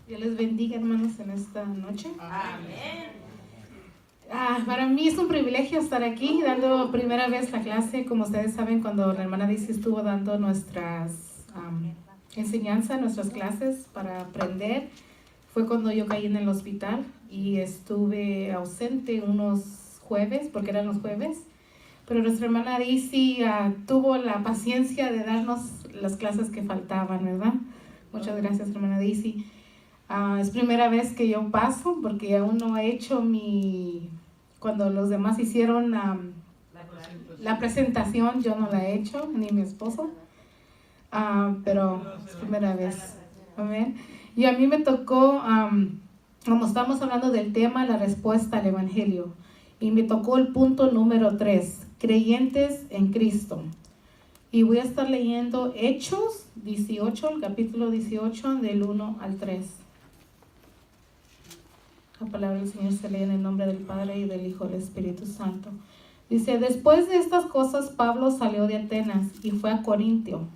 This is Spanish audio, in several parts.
Dios les bendiga, hermanos, en esta noche. Amén. Para mí es un privilegio estar aquí dando primera vez la clase. Como ustedes saben, cuando la hermana Daisy estuvo dando nuestras enseñanzas, nuestras clases para aprender, fue cuando yo caí en el hospital y estuve ausente unos jueves, porque eran los jueves. Pero nuestra hermana Daisy tuvo la paciencia de darnos las clases que faltaban, ¿verdad? Muchas gracias, hermana Daisy. Es primera vez que yo paso porque aún no he hecho cuando los demás hicieron la presentación, yo no la he hecho, ni mi esposo, pero es primera vez. Amén. Y a mí me tocó, como estamos hablando del tema, la respuesta al Evangelio, y me tocó el punto número 3, creyentes en Cristo. Y voy a estar leyendo Hechos 18, el capítulo 18, del 1 al 3. La palabra del Señor se lee en el nombre del Padre y del Hijo y del Espíritu Santo. Dice, después de estas cosas, Pablo salió de Atenas y fue a Corinto,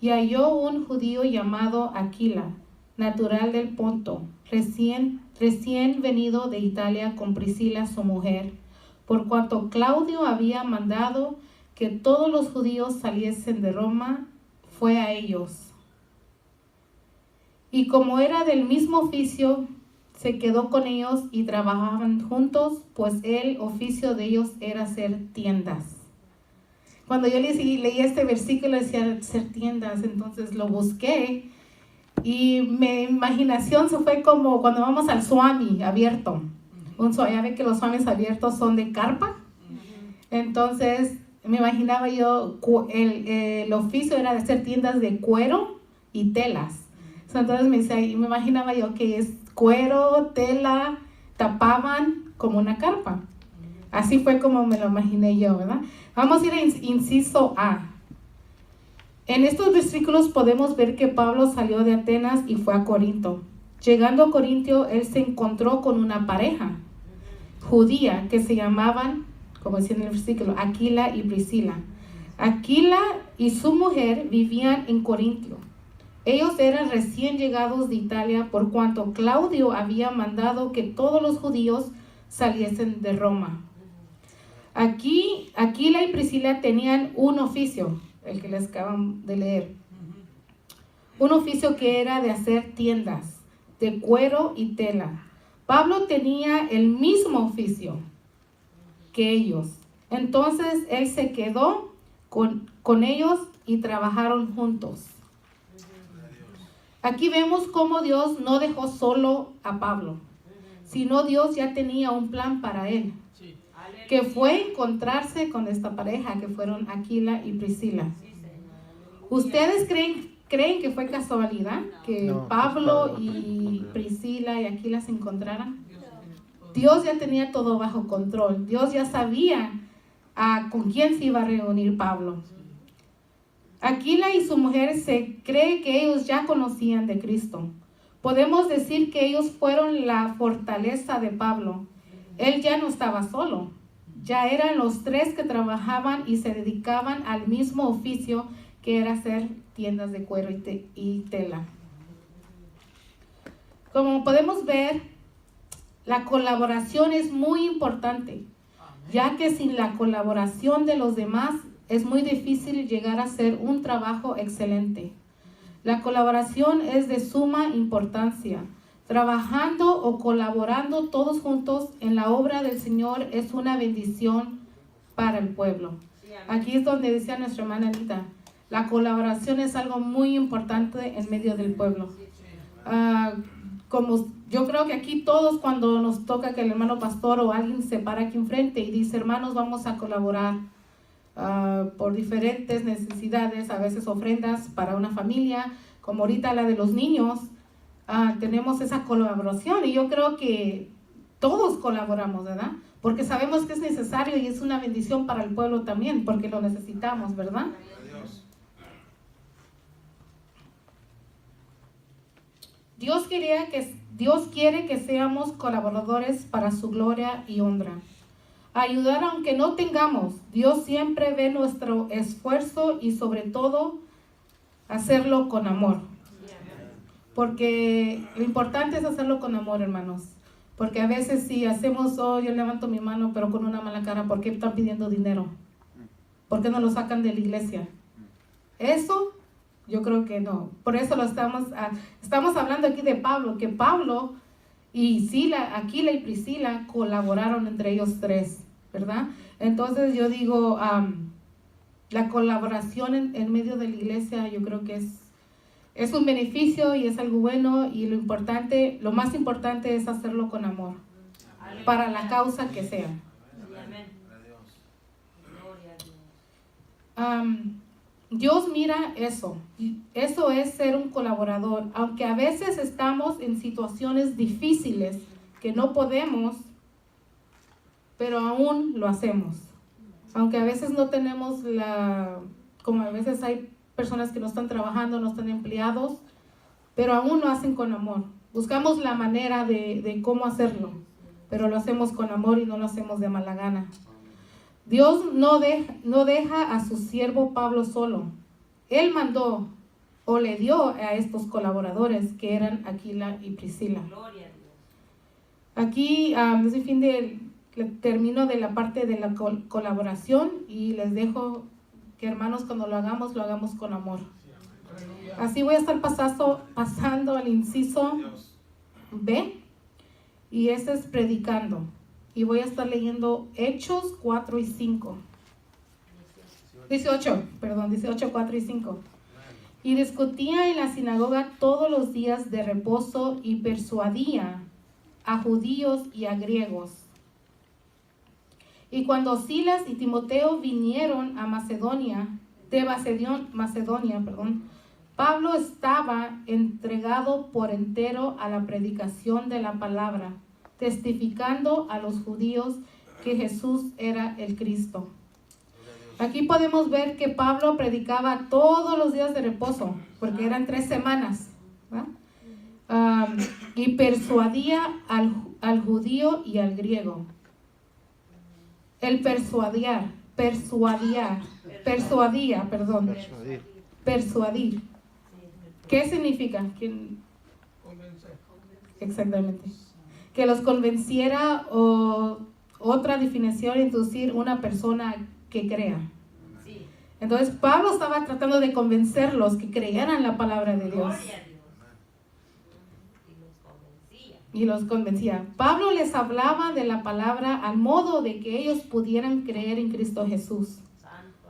y halló un judío llamado Aquila, natural del Ponto, recién venido de Italia con Priscila su mujer, por cuanto Claudio había mandado que todos los judíos saliesen de Roma, fue a ellos. Y como era del mismo oficio, se quedó con ellos y trabajaban juntos, pues el oficio de ellos era hacer tiendas. Cuando yo leí este versículo decía hacer tiendas, entonces lo busqué y mi imaginación se fue como cuando vamos al swami abierto. Ya ve que los swamis abiertos son de carpa. Entonces me imaginaba yo, el oficio era de hacer tiendas de cuero y telas. Entonces me imaginaba yo que es cuero, tela, tapaban como una carpa. Así fue como me lo imaginé yo, ¿verdad? Vamos a ir a inciso A. En estos versículos podemos ver que Pablo salió de Atenas y fue a Corinto. Llegando a Corinto, él se encontró con una pareja judía que se llamaban, como decía en el versículo, Aquila y Priscila. Aquila y su mujer vivían en Corinto. Ellos eran recién llegados de Italia por cuanto Claudio había mandado que todos los judíos saliesen de Roma. Aquí, Aquila y Priscila tenían un oficio, el que les acaban de leer. Un oficio que era de hacer tiendas de cuero y tela. Pablo tenía el mismo oficio que ellos. Entonces él se quedó con ellos y trabajaron juntos. Aquí vemos cómo Dios no dejó solo a Pablo, sino Dios ya tenía un plan para él, que fue encontrarse con esta pareja que fueron Aquila y Priscila. ¿Ustedes creen que fue casualidad que Pablo y Priscila y Aquila se encontraran? Dios ya tenía todo bajo control. Dios ya sabía con quién se iba a reunir Pablo. Aquila y su mujer se cree que ellos ya conocían de Cristo. Podemos decir que ellos fueron la fortaleza de Pablo. Él ya no estaba solo. Ya eran los tres que trabajaban y se dedicaban al mismo oficio que era hacer tiendas de cuero y tela. Como podemos ver, la colaboración es muy importante, ya que sin la colaboración de los demás es muy difícil llegar a hacer un trabajo excelente. La colaboración es de suma importancia. Trabajando o colaborando todos juntos en la obra del Señor es una bendición para el pueblo. Aquí es donde decía nuestra hermana Anita, la colaboración es algo muy importante en medio del pueblo. Como yo creo que aquí todos, cuando nos toca que el hermano pastor o alguien se para aquí enfrente y dice, hermanos, vamos a colaborar por diferentes necesidades, a veces ofrendas para una familia, como ahorita la de los niños, tenemos esa colaboración y yo creo que todos colaboramos, ¿verdad? Porque sabemos que es necesario y es una bendición para el pueblo también, porque lo necesitamos, ¿verdad? Dios quiere que seamos colaboradores para su gloria y honra. Ayudar aunque no tengamos. Dios siempre ve nuestro esfuerzo y sobre todo hacerlo con amor. porque lo importante es hacerlo con amor, hermanos. Porque a veces si hacemos, yo levanto mi mano, pero con una mala cara, ¿por qué están pidiendo dinero? ¿Por qué no lo sacan de la iglesia? Eso, yo creo que no. Por eso estamos hablando aquí de Pablo, que Pablo y Sila, Aquila y Priscila colaboraron entre ellos tres, ¿verdad? Entonces yo digo, la colaboración en medio de la iglesia, yo creo que es un beneficio y es algo bueno, y lo más importante es hacerlo con amor, para la causa que sea. Dios mira eso es ser un colaborador, aunque a veces estamos en situaciones difíciles que no podemos, pero aún lo hacemos, aunque a veces no tenemos como a veces hay personas que no están trabajando, no están empleados, pero aún lo hacen con amor. Buscamos la manera de cómo hacerlo, pero lo hacemos con amor y no lo hacemos de mala gana. Dios no deja a su siervo Pablo solo. Él mandó o le dio a estos colaboradores que eran Aquila y Priscila. Aquí desde el fin termino de la parte de la colaboración y les dejo que, hermanos, cuando lo hagamos con amor. Así voy a estar pasando al inciso B, y este es predicando. Y voy a estar leyendo Hechos 4 y 5. 18, 4 y 5. Y discutía en la sinagoga todos los días de reposo y persuadía a judíos y a griegos. Y cuando Silas y Timoteo vinieron a Macedonia, Pablo estaba entregado por entero a la predicación de la palabra, testificando a los judíos que Jesús era el Cristo. Aquí podemos ver que Pablo predicaba todos los días de reposo, porque eran 3 semanas, ¿verdad? Y persuadía al judío y al griego. El persuadir. ¿Qué significa? Convencer. Exactamente. Que los convenciera, o otra definición, introducir una persona que crea. Sí. Entonces Pablo estaba tratando de convencerlos que creyeran la palabra de Dios. Y los convencía. Pablo les hablaba de la palabra al modo de que ellos pudieran creer en Cristo Jesús.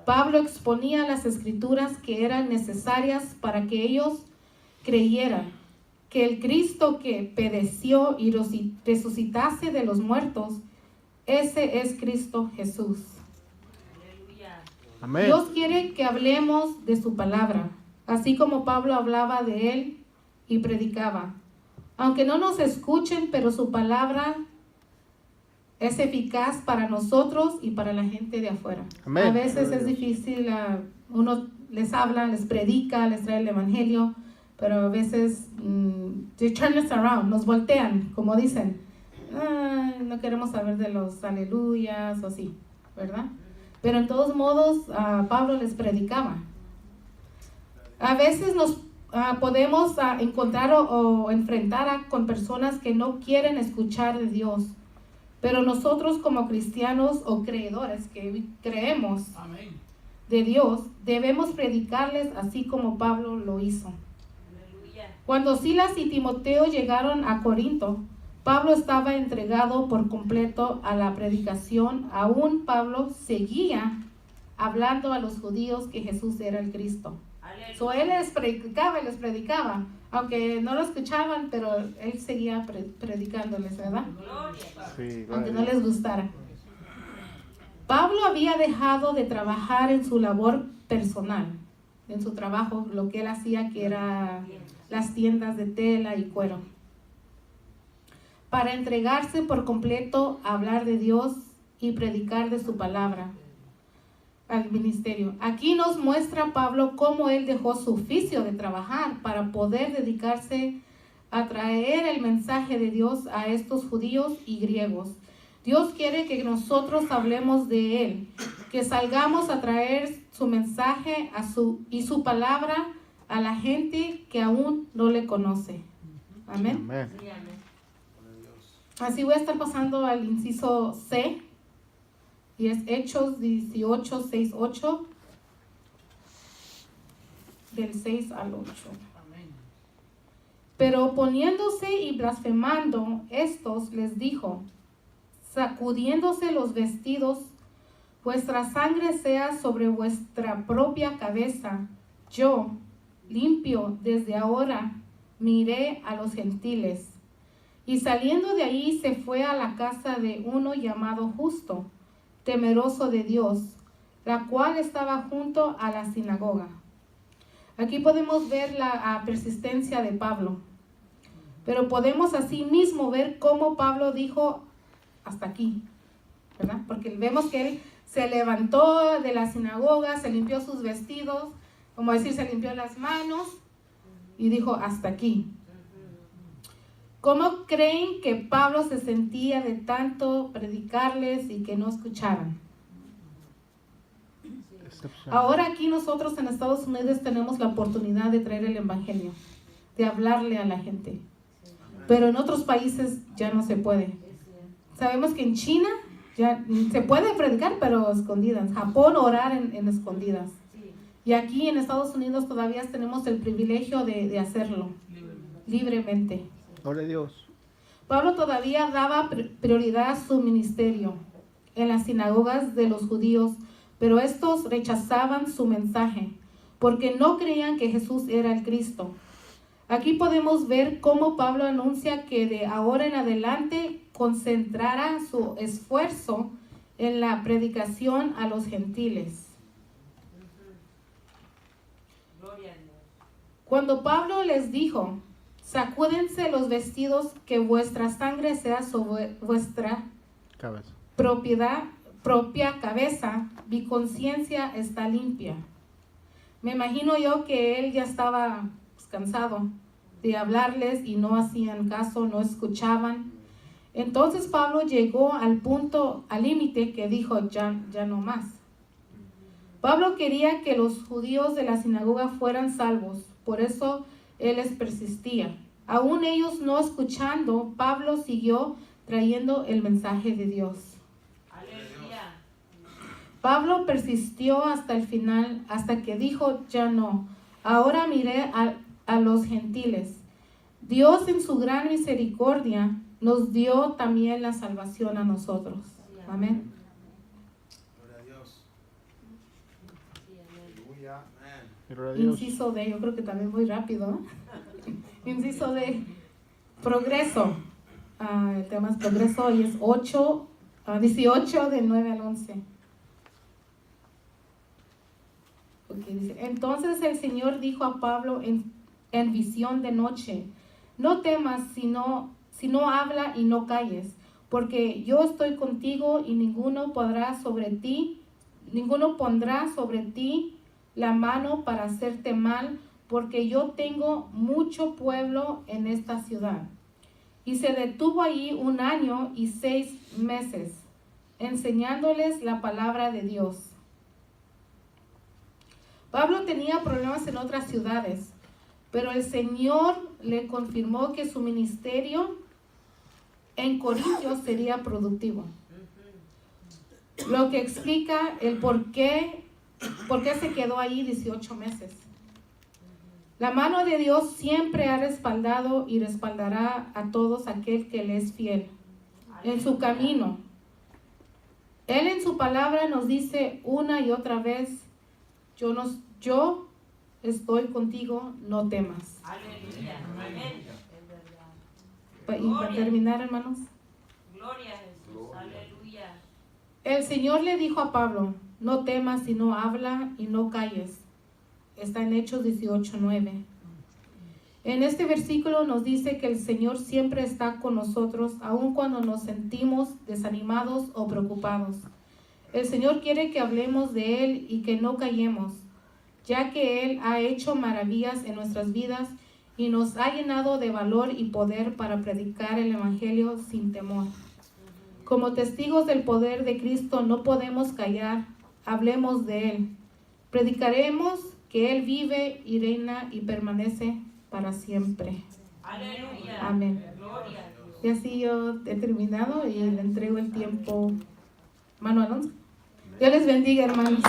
Pablo exponía las escrituras que eran necesarias para que ellos creyeran que el Cristo que padeció y resucitase de los muertos, ese es Cristo Jesús. Amén. Dios quiere que hablemos de su palabra, así como Pablo hablaba de él y predicaba. Aunque no nos escuchen, pero su palabra es eficaz para nosotros y para la gente de afuera. Amén. A veces es difícil, uno les habla, les predica, les trae el evangelio, pero a veces they turn us around, nos voltean, como dicen. No queremos saber de los aleluyas o así, ¿verdad? Pero en todos modos, Pablo les predicaba. A veces nos podemos encontrar o enfrentar con personas que no quieren escuchar de Dios, pero nosotros como cristianos o creedores que creemos Amén. de Dios, debemos predicarles así como Pablo lo hizo. Cuando Silas y Timoteo llegaron a Corinto, Pablo estaba entregado por completo a la predicación. Aún Pablo seguía hablando a los judíos que Jesús era el Cristo. Él les predicaba, aunque no lo escuchaban, pero él seguía predicándoles, ¿verdad? Sí, Aunque no les gustara. Pablo había dejado de trabajar en su labor personal, en su trabajo, lo que él hacía, que era las tiendas de tela y cuero, para entregarse por completo a hablar de Dios y predicar de su palabra al ministerio. Aquí nos muestra Pablo cómo él dejó su oficio de trabajar para poder dedicarse a traer el mensaje de Dios a estos judíos y griegos. Dios quiere que nosotros hablemos de él, que salgamos a traer su mensaje y su palabra a la gente que aún no le conoce. Amén. Amén. Así voy a estar pasando al inciso C, y es Hechos 18, 6, 8, del 6 al 8. Pero oponiéndose y blasfemando, estos les dijo, sacudiéndose los vestidos, vuestra sangre sea sobre vuestra propia cabeza. Yo, limpio desde ahora, miré a los gentiles. Y saliendo de ahí se fue a la casa de uno llamado Justo, temeroso de Dios, la cual estaba junto a la sinagoga. Aquí podemos ver la persistencia de Pablo, pero podemos asimismo ver cómo Pablo dijo hasta aquí, ¿verdad? Porque vemos que él se levantó de la sinagoga, se limpió sus vestidos, como decir, se limpió las manos y dijo hasta aquí. ¿Cómo creen que Pablo se sentía de tanto predicarles y que no escucharan? Ahora aquí nosotros en Estados Unidos tenemos la oportunidad de traer el evangelio, de hablarle a la gente. Pero en otros países ya no se puede. Sabemos que en China ya se puede predicar, pero escondidas. En Japón orar en escondidas. Y aquí en Estados Unidos todavía tenemos el privilegio de hacerlo libremente. Gloria a Dios. Pablo todavía daba prioridad a su ministerio en las sinagogas de los judíos, pero estos rechazaban su mensaje porque no creían que Jesús era el Cristo. Aquí podemos ver cómo Pablo anuncia que de ahora en adelante concentrará su esfuerzo en la predicación a los gentiles. Cuando Pablo les dijo, sacúdense los vestidos, que vuestra sangre sea sobre vuestra Cabeza. propia cabeza, mi conciencia está limpia. Me imagino yo que él ya estaba cansado de hablarles y no hacían caso, no escuchaban. Entonces Pablo llegó al punto, al límite, que dijo ya no más. Pablo quería que los judíos de la sinagoga fueran salvos, por eso él les persistía. Aún ellos no escuchando, Pablo siguió trayendo el mensaje de Dios. Aleluya. Pablo persistió hasta el final, hasta que dijo, ya no. Ahora miré a los gentiles. Dios en su gran misericordia nos dio también la salvación a nosotros. Amén. Gloria a Dios. Aleluya. Gloria a Dios. Inciso D, yo creo que también voy rápido, ¿no? Inciso D, progreso. El tema es progreso y es 18 del 9 al 11. Okay, dice, entonces el Señor dijo a Pablo en visión de noche, no temas, sino habla y no calles, porque yo estoy contigo y ninguno pondrá sobre ti la mano para hacerte mal, porque yo tengo mucho pueblo en esta ciudad. Y se detuvo allí 1 año y 6 meses, enseñándoles la palabra de Dios. Pablo tenía problemas en otras ciudades, pero el Señor le confirmó que su ministerio en Corinto sería productivo. Lo que explica el por qué se quedó ahí 18 meses. La mano de Dios siempre ha respaldado y respaldará a todos aquel que le es fiel en su camino. Él en su palabra nos dice una y otra vez, yo estoy contigo, no temas. Aleluya. Amén. Y para terminar, hermanos, Gloria a Jesús. Aleluya. el Señor le dijo a Pablo, no temas, sino habla y no calles. Está en Hechos 18:9. En este versículo nos dice que el Señor siempre está con nosotros, aun cuando nos sentimos desanimados o preocupados. El Señor quiere que hablemos de Él y que no callemos, ya que Él ha hecho maravillas en nuestras vidas y nos ha llenado de valor y poder para predicar el Evangelio sin temor. Como testigos del poder de Cristo no podemos callar, hablemos de Él. Predicaremos que Él vive y reina y permanece para siempre. Aleluya. Amén. Gloria a Dios. Y así yo he terminado y le entrego el tiempo. Mano Alonso. Dios les bendiga, hermanos.